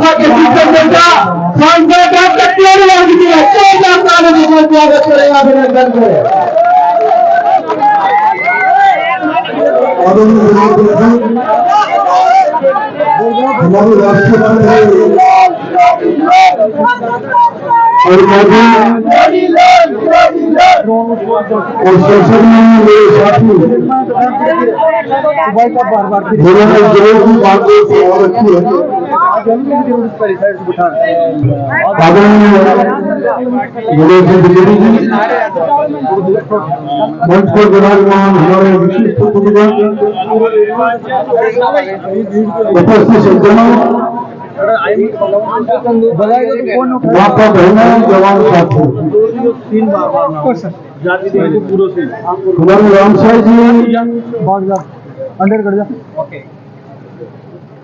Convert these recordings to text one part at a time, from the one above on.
भाजपा के शीर्षक नेता सांसद डॉक्टर केजरीवाल जी का स्वागत करें, अभिनंदन करें। हमारे राष्ट्रपति और मोदी और संसद में मेरे साथी जिन्होंने जरूर की बातों को और रखी है। आदरणीय विजय सिंह त्रिवेदी जी, मंच पर विराजमान हमारे विशिष्ट अतिथिगण, उपस्थित सज्जनों, माता बहनों, जवान साथियों, राम साहब जी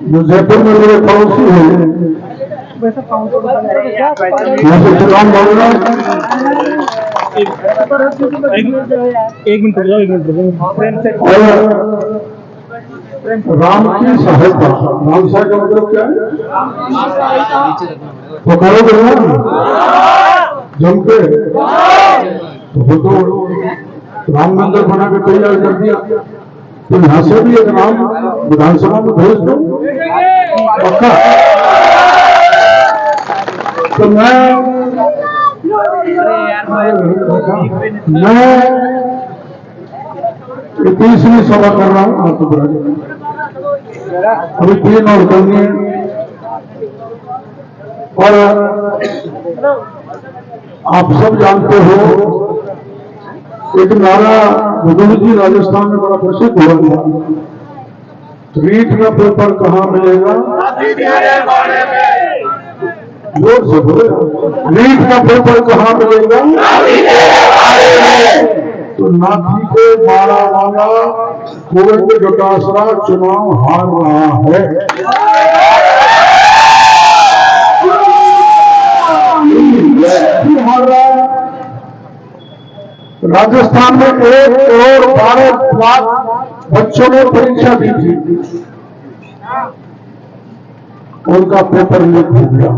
जो जयपुर में मेरे पड़ोसी हैं, यहाँ से सलाम बोलना। एक मिनट राम की सहायता, राम साहब का मतलब क्या है? तो करोगे ना जम के, तो राम मंदिर बना के तैयार कर दिया, तो यहाँ से भी एक नाम विधानसभा में भेज दो पक्का। तो मैं 30वीं सभा कर रहा हूँ आपको बता दें, अभी 3 और करनी है। और आप सब जानते हो एक नारा बुजुर्ग जी राजस्थान में बड़ा प्रसिद्ध हो गया, रीट का पेपर कहाँ मिलेगा, जोर से बोले, रीट का पेपर कहाँ मिलेगा। तो नाथी को मारा वाला गोविंद डोटासरा चुनाव हार रहा है। हार रहा है। राजस्थान में 1 करोड़ 12 लाख बच्चों ने परीक्षा दी थी, उनका पेपर लीक हो गया।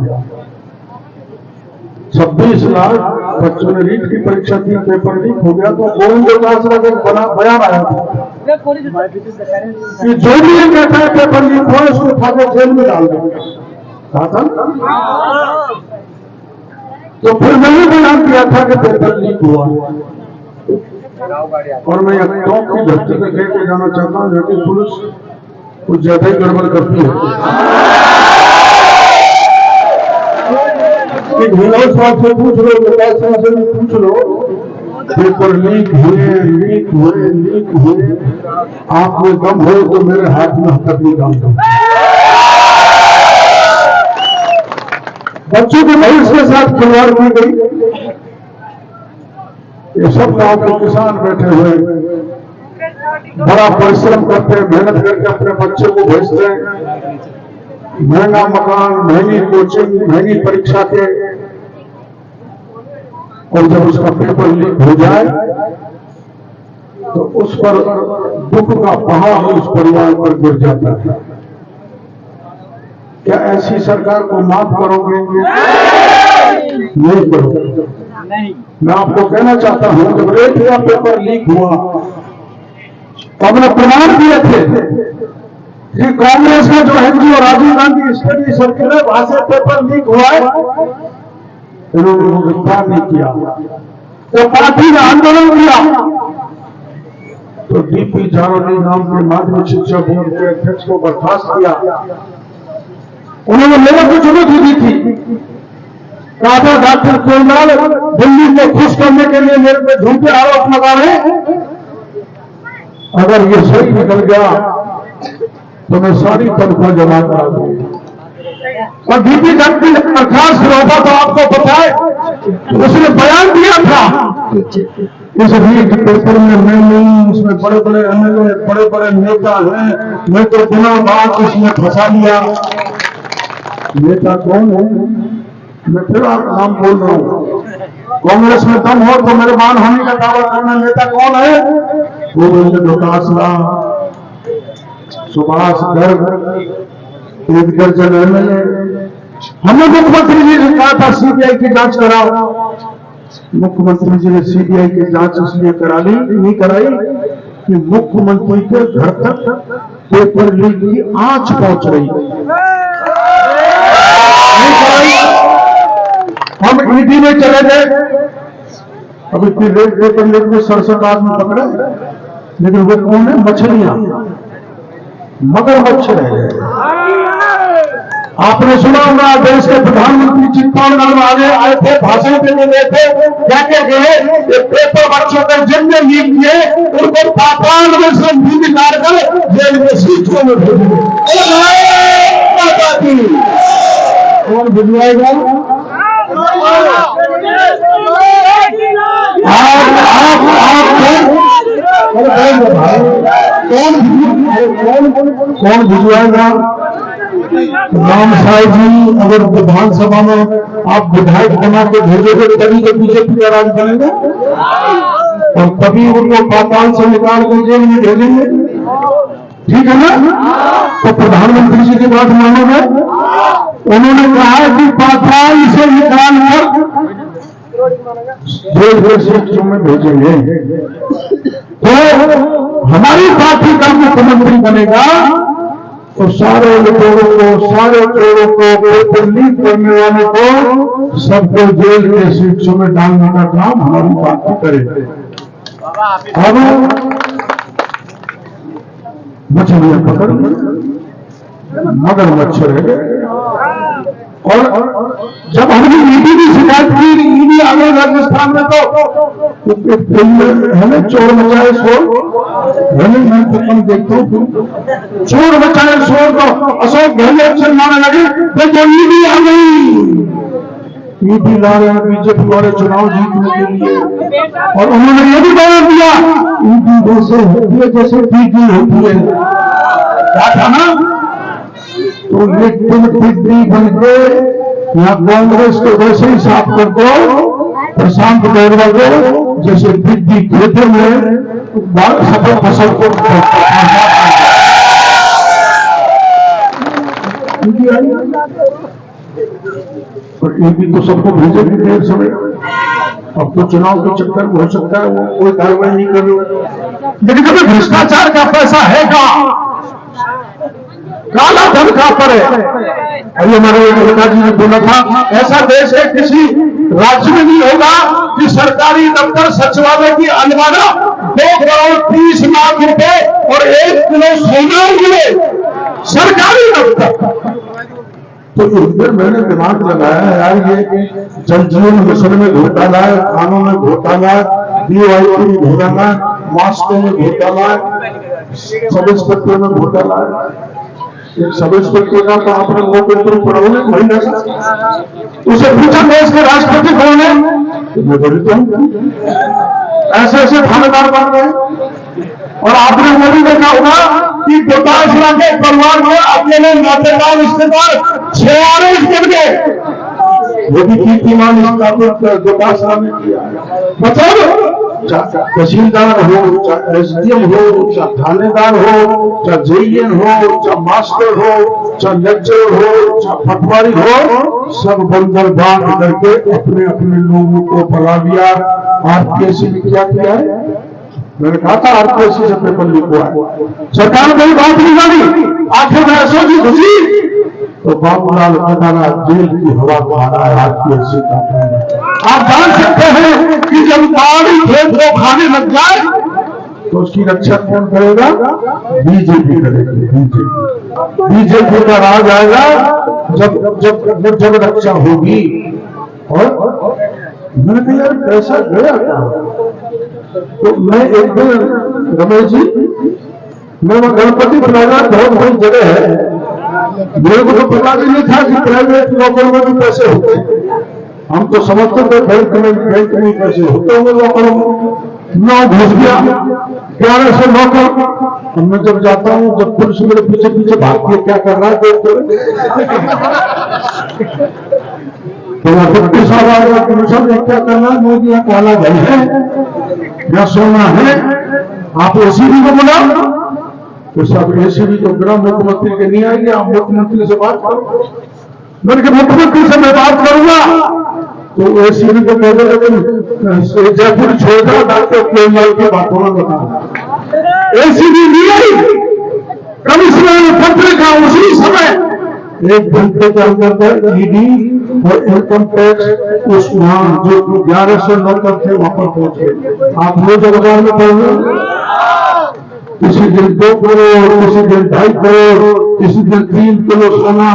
26 लाख बच्चों ने रीट की परीक्षा दी, पेपर लीक हो गया। तो गोविंद डोटासरा का बयान आया था कि जो भी ये कहता है पेपर लीक हुआ उसको उठा के जेल में डाल देंगे, कहा था। तो फिर मैंने बयान दिया था कि पेपर लीक हुआ, और मैं टॉप की धरती पे कह के जाना चाहता हूँ कि पुलिस कुछ ज्यादा ही गड़बड़ करती है। विनोद साहब से पूछ लो, विकास साहब से पूछ लो, पेपर लीक हुए, आप में दम हो तो मेरे हाथ में हथकड़ी डाल दो। बच्चों के भविष्य के साथ खिलवाड़ की गई। ये सब गांव के किसान बैठे हुए बड़ा परिश्रम करते हैं, मेहनत करके अपने बच्चे को भेजते हैं, महंगा मकान, महंगी कोचिंग, महंगी परीक्षा के, और जब उसका पेपर लीक हो जाए तो उस पर दुख का पहाड़ उस परिवार पर गिर जाता है। क्या ऐसी सरकार को माफ करोगे? नहीं करोगे। मैं आपको कहना चाहता हूं, जब रेट का पेपर लीक हुआ तो हमने प्रमाण दिए थे कि कांग्रेस का जो NGO Rajiv Gandhi study circle है, वहां से पेपर लीक हुआ है, इन्होंने वो गिरफ्तार नहीं किया। तो पार्टी ने आंदोलन किया, तो डीपी जारोली नाम के माध्यमिक शिक्षा बोर्ड के अध्यक्ष को बर्खास्त किया। उन्होंने मेरे को चुनौती दी थी, कहा था डॉक्टर केजरीवाल दिल्ली को खुश करने के लिए मेरे पे झूठे आरोप लगा रहे, अगर ये सही निकल गया तो मैं सारी तनख्वाह जमा करा दूंगी। और डीपी जारोली ने बर्खास्त हुआ तो आपको पता है, उसने बयान दिया था इस रीट पेपर में मैं नहीं, उसमें बड़े बड़े एमएलए, बड़े बड़े नेता हैं, मैं तो बिना बात उसमें फंसा लिया। नेता कौन है? मैं फिर आप नाम बोल रहा हूं, कांग्रेस में दम हो तो मेरे मान होने का दावा करना। नेता कौन है? गोविंद डोटासरा, सुभाष गर्ग, एक दर्जन एमएलए, हमने मुख्यमंत्री जी से कहा था सीबीआई की जांच कराओ। मुख्यमंत्री जी ने सीबीआई की जांच इसलिए करा ली नहीं कराई कि मुख्यमंत्री के घर तक पेपर लीक की आंच पहुंच रही है। नहीं कराई। हम ईडी में चले गए, अभी फिर पेपर लीक में 67 आदमी पकड़े, लेकिन वो कौन है? मछलियां, मगरमच्छ रह गए। आपने सुना होगा देश के प्रधानमंत्री चित्तौड़गढ़ में आए थे, भाषण देने गए थे, क्या क्या गए? पेपर बच्चों के जिनने लीक किए उनको पाताल में से निकाल कर जेल में सीटों में भेज दिए। कौन भिजवाएगा? कौन भिजवाएगा? राम साहब जी, अगर विधानसभा में आप विधायक बना के भेजोगे तभी तो बीजेपी का राज बनेगा, और तभी उनको पाताल से निकाल के जेल में भेजेंगे। ठीक है ना? तो प्रधानमंत्री जी की बात मानोगे? उन्होंने कहा कि पाताल से निकाल कर जेल के शिक्षकों में भेजेंगे। तो हमारी पार्टी का मुख्यमंत्री बनेगा तो सारे लोगों को, सारे चोरों को, पेपर लीक करने वाले को सबको जेल के शिक्षों में डालने का काम हमारी पार्टी करेगी। अब मछलियां पकड़ मगरमच्छ रह गए। और जब हमने ईडी की शिकायत की, ईडी आ गई राजस्थान में, तो फिल्म है ना चोर मचाए शोर, है ना, मैं तो कम देखता हूँ, चोर मचाए शोर, तो अशोक गहलोत चिल्लाने लगे तो ईडी आ गई। ईडी ला रहे हैं बीजेपी वाले चुनाव जीतने के लिए, और उन्होंने ये भी बयान दिया ईडी जैसे होती है जैसे पीडी होती है। क्या था ना? तो ये तुम टिड्डी बन के यहाँ कांग्रेस को वैसे ही साफ कर दो प्रशांत गौरवा को, जैसे टिड्डी खेतों में सफल फसल को। और ईडी तो सबको भेजेगी देर समय। अब तो चुनाव के चक्कर में हो सकता है वो कोई कार्रवाई नहीं कर रही, लेकिन कभी भ्रष्टाचार का पैसा है कहां? काला धन कहां पर है? अभी हमारे नेताजी ने बोला था ऐसा देश है किसी राज्य में नहीं होगा कि सरकारी दफ्तर सचिवालय की अलमारा 2,30,00,000 रुपए और 1 किलो सोना मिले, सरकारी दफ्तर। तो इस पर मैंने दिमाग लगाया यार, ये जल जीवन मिशन में घोटाला है, खानों में घोटाला है, DYP में घोटाला है, मास्कों में घोटाला है, सब इंस्पेक्टर में घोटाला है। एक सब इंस्पेक्टर का तो आपने वो पेपर पढ़ोगे महीने से, उसे पूछा देश के राष्ट्रपति कौन है? मैं बोली तो ऐसे ऐसे थानेदार बन गए। और आपने वो भी देखा होगा कि गोटासरा के परिवार में अकेले नातेदार रिश्तेदार 46 बन गए। वो भी कीर्तिमान स्थापित गोटासरा में किया। मतलब तहसीलदार हो, चाहे SDM हो, चाहे थानेदार हो, चाहे JN हो, चाहे मास्टर हो, चाहे लेक्चरर हो, चाहे पटवारी हो, सब बंदर बांध करके अपने अपने लोगों को फैला दिया। RPSC ने क्या किया है? मैंने कहा था RPSC से पेपर लीक हुआ है, सरकार कोई बात नहीं मानी, आखिर में SOG घुसी तो बाबूलाल कटारा जेल की हवा खा रहा है RPSC का। आप जान सकते हैं कि जब पहाड़ी खेत को खाने लग जाए तो उसकी रक्षा कौन करेगा? बीजेपी करेगी। बीजेपी का राज आएगा जब जब जब जब रक्षा होगी। और मैंने कहा यार पैसा गया क्या? तो मैं एक दिन रमेश जी, मैं गणपति प्लाजा बहुत बड़ी जगह है, मेरे को तो पता भी नहीं था कि प्राइवेट नौकर में भी पैसे होते हैं। हम तो समझते थे बैंक में पैसे होते होंगे नौकरों में। 9 घुस गया 1100 नौकर। मैं जब जाता हूँ, जब पुलिस मेरे पीछे पीछे भागती है क्या कर रहा है देखते, तो डिप्टी साहब आ गया, पुलिस ने क्या करना है? मोदी यहाँ काला भाई है या सोना है, आप ACB को बुलाओ। तो सब ACB तो बिना मुख्यमंत्री के नहीं आएंगे, आप मुख्यमंत्री से बात करो। मैंने मुख्यमंत्री से मैं बात करूंगा तो एसीबी को कह देगा जयपुर छोड़कर डॉक्टर केजरीवाल की बातों में बता। एसीबी नहीं आई, कमिश्नर ने पत्र का उसी समय 1 घंटे के अंदर ईडी और इनकम टैक्स उस वहां जो 1100 नौकर थे वहां पर पहुंचे। आप लोग अखबार में पढ़ रहे, किसी दिन 2 करोड़, किसी दिन 2.5 करोड़, किसी दिन 3 किलो सोना,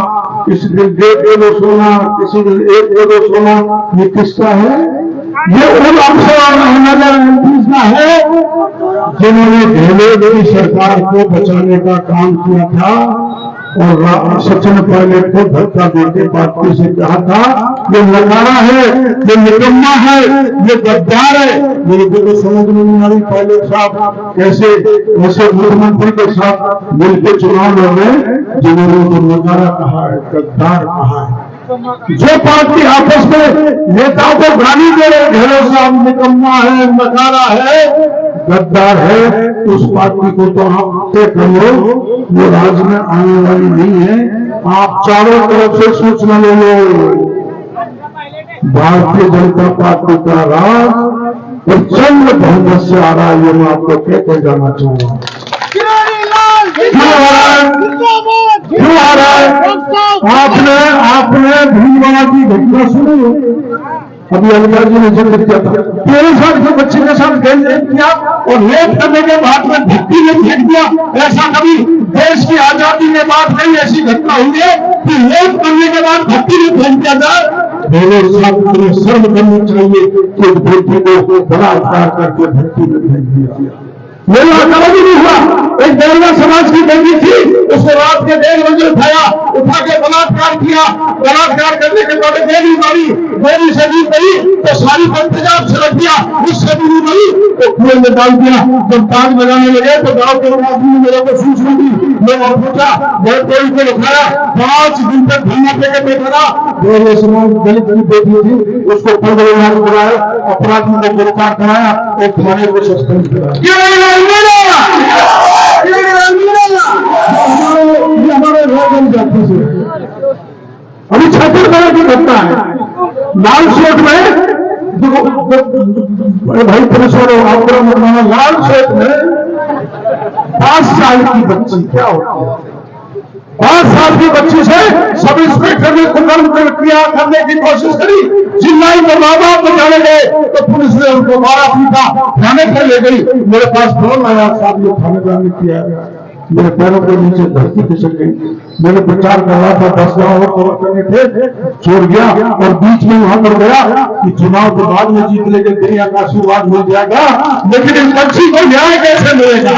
किसी दिन 1.5 किलो सोना, किसी दिन 1 किलो सोना। ये किसका है? ये उन अफसर एमपीज का है जिन्होंने गहलोत की सरकार को बचाने का काम किया था और सचिन पायलट को धक्का देके पार्टी से कहा था ये नकारा है, ये निकम्मा है, ये गद्दार है। मेरे को तो समझ में नहीं आई पायलट साहब कैसे मुख्यमंत्री के साथ मिलकर चुनाव लड़ रहे जिन्होंने तो नकारा कहा है, गद्दार कहा है। जो पार्टी आपस में नेताओं को गाली दे रहे गहलोत साहब निकम्मा है, नकारा है, गद्दार है, उस पार्टी को तो आप तय करो वो राज में आने वाली नहीं है। आप चारों तरफ से सूचना ले लो। भारतीय जनता पार्टी का राज प्रचंड बहुमत से आ रहा है, ये मैं आपको कहते जाना चाहूंगा। क्यों आ रहा है? आपने भीलवाड़ा की घटना सुनी? अभी अलवर जी ने जिक्र किया था, 13 साल के बच्चे के साथ खेल किया और रेप करने के बाद में धक्की में फेंक दिया। ऐसा कभी देश की आजादी के बाद नहीं ऐसी घटना हुई है कि रेप करने के बाद धक्की में फेंक दिया जाए। मेरे साथ शर्म करनी चाहिए कि बेटी को बलात्कार करके धक्की में फेंक दिया। मेरा कभी नहीं हुआ। एक दलिया समाज की बेटी थी, उसने रात के 1:30 बजे उठा के बलात्कार किया। बलात्कार करने के बाद देरी मारी, देरी से नहीं गई तो सारी पंजाब से रख दिया, उससे भी नहीं गई तो कुएं में डाल दिया। जब ताज लगाने लगे तो गाँव के आदमी ने मेरे को सूचना दी। मैंने पूछा, बहुत कोई को दिखाया, 5 दिन तक धरना देकर बैठा रहा। दलिया समाज दलित की बेटी थी, उसको फर्दर कराया, अपराधियों को गिरफ्तार कराया और थाने को सस्पेंड कराया। हमारे रोजन जाति से अभी छत्तीसगढ़ की घटना है। लाल शेख में भाई पुलिस वाले लाल शेख में 5 साल की बच्ची, क्या होती है 5 साल की बच्ची से सब इंस्पेक्टर ने कुकर्म किया करने की कोशिश करी। चिल्लाई तो माँ बाप बचाने गए तो पुलिस ने उनको मारा पीटा, थाने पर ले गई। मेरे पास फोन आया, साहब ये थाने जाने किया। मेरे पैरों के नीचे धरती खिसक गई। मैंने प्रचार कर रहा था, 10 गाँव कवर करने थे, छोड़ गया और बीच में वहां पर गया कि चुनाव के बाद में जीत लेके दुनिया का आशीर्वाद मिल जाएगा, लेकिन इस बच्ची को न्याय कैसे मिलेगा?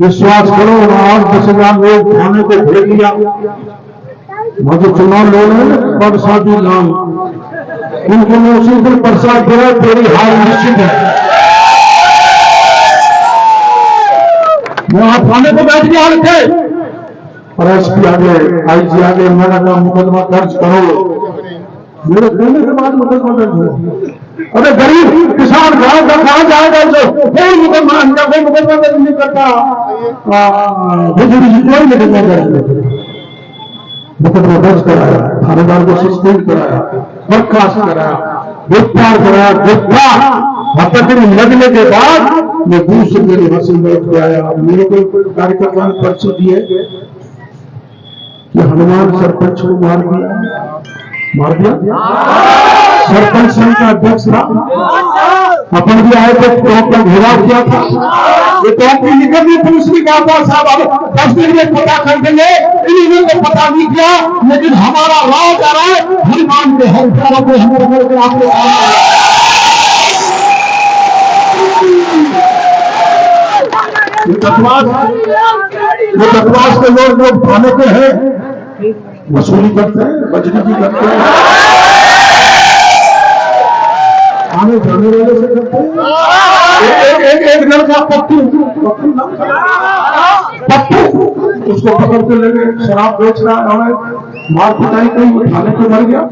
विश्वास करो, 8-10 लोग थाने को भेज दिया। मुझे चुनाव लड़ने बरसाती नाम उनको मैं उसी दिन प्रसाद दिया, तेरी हार निश्चित है। वहां थाने को बैठ गया थे और एसपी आगे, आईजी आगे, मैंने कहा मुकदमा दर्ज करो। मेरे कहने के बाद मुकदमा दर्ज हो। अरे गरीब किसान गांव का कहां जाएगा जो कोई मुकदमा दर्ज नहीं करता। कोई मुकदमा दर्ज कराया, थानेदार को सस्पेंड कराया, बर्खास्त कराया, गिरफ्तार कराया। हत्याकरी लगने के बाद मैं दूसरे मेरे हासिल लौट के आया। मेरे को कार्यकर्ता ने पर्ची दिए कि हनुमान सरपंच को मार दिया। सरपंच संघ का अध्यक्ष था, अपन भी आए थे, टॉप का घेराव किया था। ये टॉप की निकल गई, पुलिस ने कहा था साहब अब 10 दिन में पता कर देंगे। इन्होंने तो पता नहीं किया, लेकिन हमारा राज आ रहा है। हनुमान के हथियारों को हमारे आपको बकवास के लोग थाने के हैं, वसूली करते हैं, बजरी करते हैं, आने जाने वाले से करते हैं। एक लड़का पप्पू उसको पकड़ के ले गए, शराब बेच रहा है, मार पिटाई कहीं, थाने पे मर गया।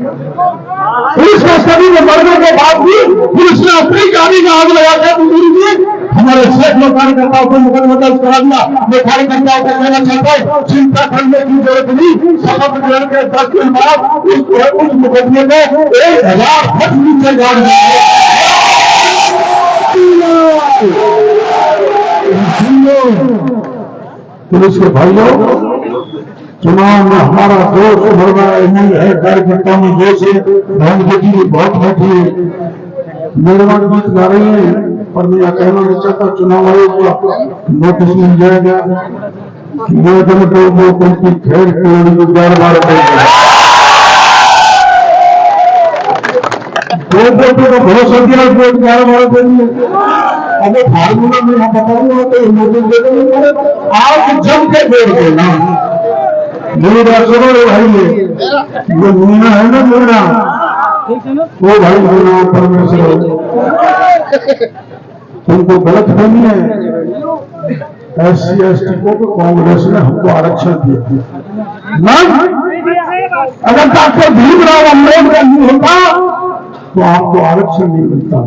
पुलिस कस्टडी में मरने के बाद भी पुलिस ने अपनी गाड़ी में आग लगा के हमारे सैकड़ों कार्यकर्ताओं को मुकदमा दर्ज करा दिया। मैं कार्यकर्ताओं को कहना चाहता हूँ, चिंता करने की जरूरत नहीं। शपथ ग्रहण के 10 दिन बाद उस मुकदमे को 1000 फुट नीचे गाड़ दिया। पुलिस के भाइयों, चुनाव में हमारा दोष होना नहीं है, कार्यकर्ताओं में दोष है। बहन बेटी बहुत बैठी है, निर्माण गीत गा रही है, पर मैं यह कहना नहीं चाहता, चुनाव आयोग को नोटिस मिल जाएगा कि ये जनता को उनकी खेल खिलाड़ी को 11-12 दो वोटों का भरोसा दिया, वोट 11-12 देंगे। अगर फार्मूला में हम बताऊंगा तो नोटिस दे देंगे, आप जम के वोट देना। मेरी बात सुनो भाई, ये मीना है ना, मीना वो भाई मीना परमेश्वर, तुमको गलत फहमी है। SC/ST को तो कांग्रेस ने हमको आरक्षण दिया ना। अगर डॉक्टर भीमराव अम्बेडकर नहीं होता तो आपको आरक्षण नहीं मिलता।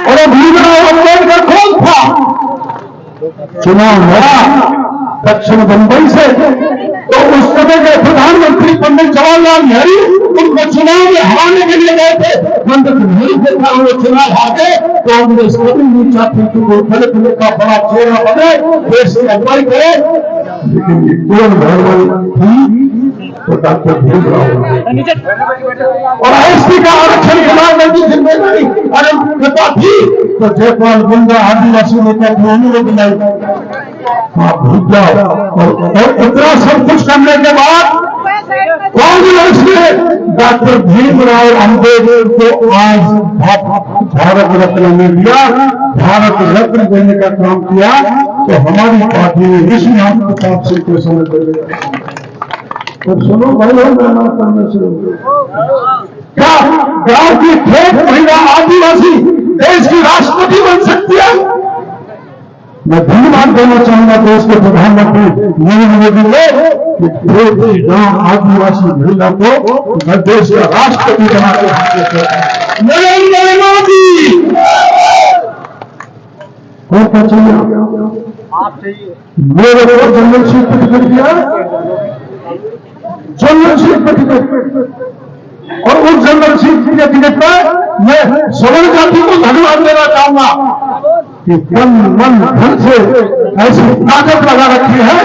और भीमराव अम्बेडकर कौन था? चुनाव लड़ा दक्षिण बंबई से, तो उस समय के प्रधानमंत्री पंडित जवाहरलाल नेहरू उनको चुनाव में हराने के लिए गए थे। पंडित नेहरू के कारण वो चुनाव हारे। कांग्रेस कभी नहीं चाहती कि वो दलित का बड़ा चेहरा बने, देश की अगुवाई करे, लेकिन ये कौन भगवान थी? तो डॉक्टर भीमराव और ST का आरक्षण दिलाने की जिम्मेदारी अगर नेता थी तो जयपाल गुंडा आदिवासी नेता धोनी ने दिलाई। आप भूल जाओ। और इतना सब कुछ करने के बाद कांग्रेस ने डॉक्टर भीमराव अम्बेडकर को आज भारत रत्न में दिया, भारत रत्न देने का काम किया। तो हमारी पार्टी ने विश्वनाथ प्रताप सिंह को समय दे दिया। तो सुनो भाई, क्या गांव की ठेठ महिला आदिवासी देश की राष्ट्रपति बन सकती है? मैं धन्यवाद देना चाहूंगा देश के प्रधानमंत्री नरेंद्र मोदी ने गांव आदिवासी महिला को देश का राष्ट्रपति बना के नरेंद्र मोदी और क्या चाहिए? मेरे को जनरल सर्टिफिकेट दिया, जनरल सर्टिफिकेट, और उस जनरल सर्टिफिकेट पर मैं सवर्ण जाति को धन्यवाद देना चाहूंगा कि तन मन धन से ऐसी ताकत लगा रखी है।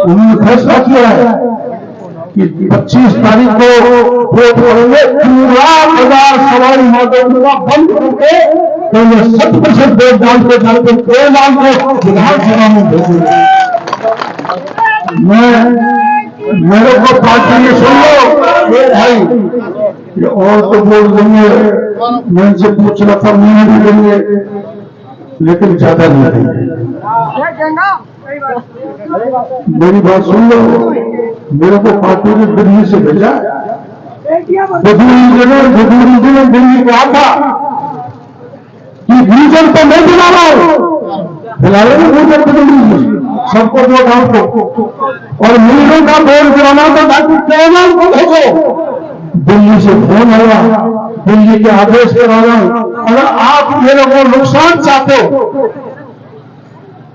उन्होंने फैसला किया है कि 25 तारीख को वोट करेंगे, 3,00,000 सवारी माधोपुरा बंद करके तो ये 100% वोट डालते 2 लाख को विधानसभा में भेजेंगे। मेरे को पार्टी ने सुन लो भाई, ये और तो बोल देंगे, मैं से पूछ रहा था, मैंने भी देंगे, लेकिन ज्यादा नहीं देंगे। मेरी बात सुन लो, मेरे को पार्टी ने दिल्ली से भेजा, दिल्ली कहा था कि रीजन तो मैं दिला रहा हूं, फिलहाल रीजन तो दिल्ली सबको वोट आपको, और मिलने का वोट गिराना तो डॉक्टर केजरीवाल को भेजो। दिल्ली से फोन आया, दिल्ली के आदेश पर आया, अगर आप मेरे को नुकसान चाहते हो,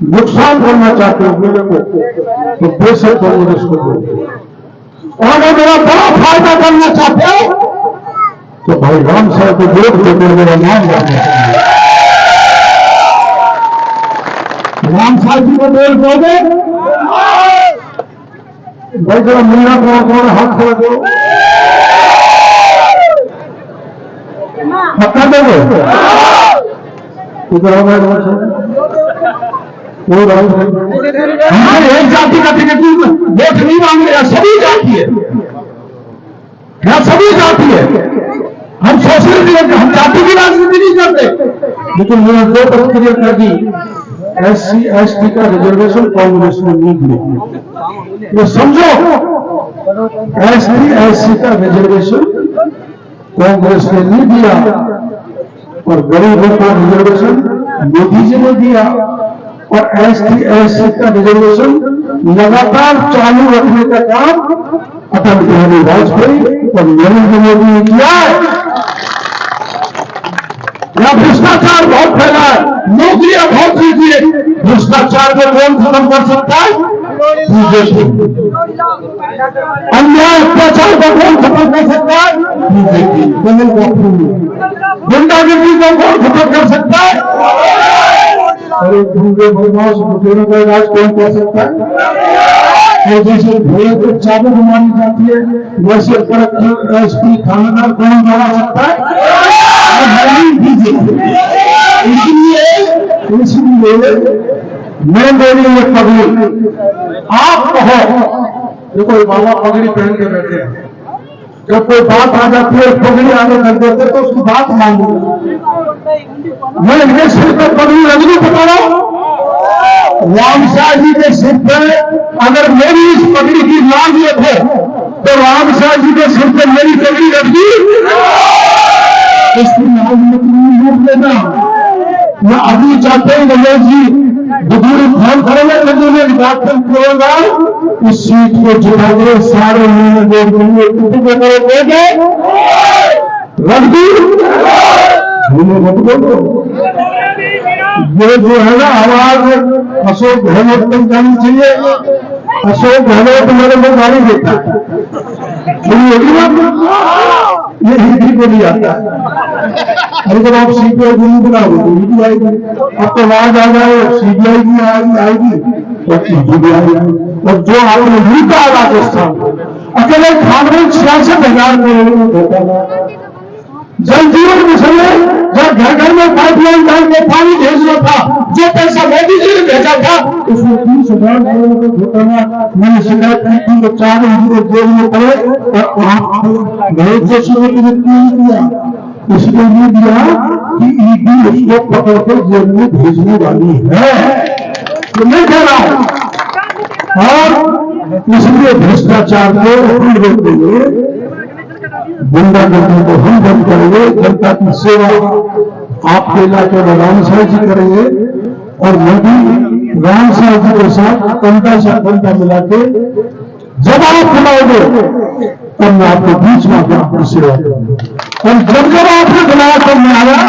नुकसान करना चाहते हो मेरे को, तो बेशक कांग्रेस को दो। और अगर मेरा बड़ा फायदा करना चाहते हो तो भाई राम साहब को वोट देकर मेरा नाम रखना चाहिए। राम साहब जी को वोट दोगे? भाई जरा मिलना कौन हाथ खड़ा दो, पक्का दोगे? इधर आओ, हमारे एक जाति का टिकट वोट नहीं मांग रहे, सभी जाति है, यहाँ सभी जाति है। हम सोशलिस्ट नहीं, हम जाति की राजनीति नहीं करते। लेकिन मैंने 2 प्रक्रिया कर दी, SC/ST का रिजर्वेशन कांग्रेस ने नहीं दिया। ये समझो, SC/ST का रिजर्वेशन कांग्रेस ने नहीं दिया, और गरीबों का रिजर्वेशन मोदी जी ने दिया। और SC/ST का रिजर्वेशन लगातार चालू रखने का काम अटल बिहारी वाजपेयी और नरेंद्र मोदी ने किया है। यहाँ भ्रष्टाचार बहुत फैला है, नौकरियां बहुत दीजिए। भ्रष्टाचार को कौन खत्म कर सकता है? बीजेपी। अन्याय अत्याचार को कौन खत्म कर सकता है? बीजेपी। गुंडागिरी को कौन खत्म कर सकता है? अरे भूखे बदमाश बुजुर्गों का इलाज कौन कर सकता है? और जैसे घोड़े को चाबुक मानी जाती है, वैसे कलेक्टर, एसपी, थानेदार कौन बना सकता है? इसलिए मैं बोली ये पगड़ी आप कहो। देखो बाबा पगड़ी पहन के बैठे हैं, जब कोई बात आ जाती है पगड़ी आगे कर देते तो उसकी बात मांगू। मैं इनके सिर पर पगड़ी रजनी बता रहा हूं, राम शाह जी के सिर पर अगर मेरी इस पगड़ी की मांगियत है तो राम शाह जी के सिर पर मेरी पगड़ी रखी इसकी राजनीति नहीं लेना। मैं अभी चाहते हैं गणेश जी बुजुर्ग फोन करेंगे, लेकिन डॉक्टर करेगा इस सीट को जिताने सारे महीने देंगे रखी मत बोलो। ये जो है ना आवाज अशोक गहलोत तक जानी चाहिए। अशोक गहलोत मेरे को गाली देता है, ये हिंदी बोली आता है। अरे जब आप सीबीआई बोली बनाओगे तो हिंदी आएगी। अब तो आवाज आ जाए सीबीआई की आएगी तो हिंदी भी आएगी। और जो आपने जीता राजस्थान अकेले खाने 66,000 करोड़ में धोखा, जल जीवन मिशन में जब घर घर में पाइपलाइन डाल के पानी भेजना था, जो पैसा मोदी जी ने भेजा था उसमें 30,000 करोड़ में धोखा। मैंने शिकायत की थी, 4 इंजीनियर जेल में पड़े और वहां बहुत जोशी ने नहीं दिया, इसलिए नहीं दिया कि ईडी उसको पकड़ कर जेल में भेजने वाली है, तो मैं कह रहा हूं। और इसलिए भ्रष्टाचार को हम रोक देंगे, गुंडागर्दी को हम बंद करेंगे, जनता की सेवा आपके इलाके में राम साहब जी करेंगे और मैं भी राम साहब जी के साथ कंधा से कंधा मिला के जब आप बुलाओगे तब मैं आपके बीच में आपकी सेवा करूंगा। और जब जब आपने बुलाया तब मैं आया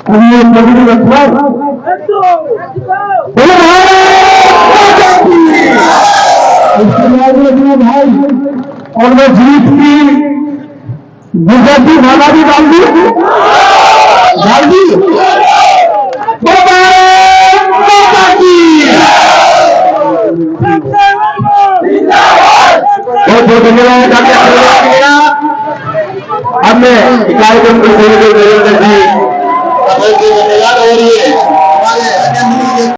और ये पगड़ी रखवा भाई। और मैं जीत की गुजराती भाला भी डाल दी अब मैं कार्यक्रम को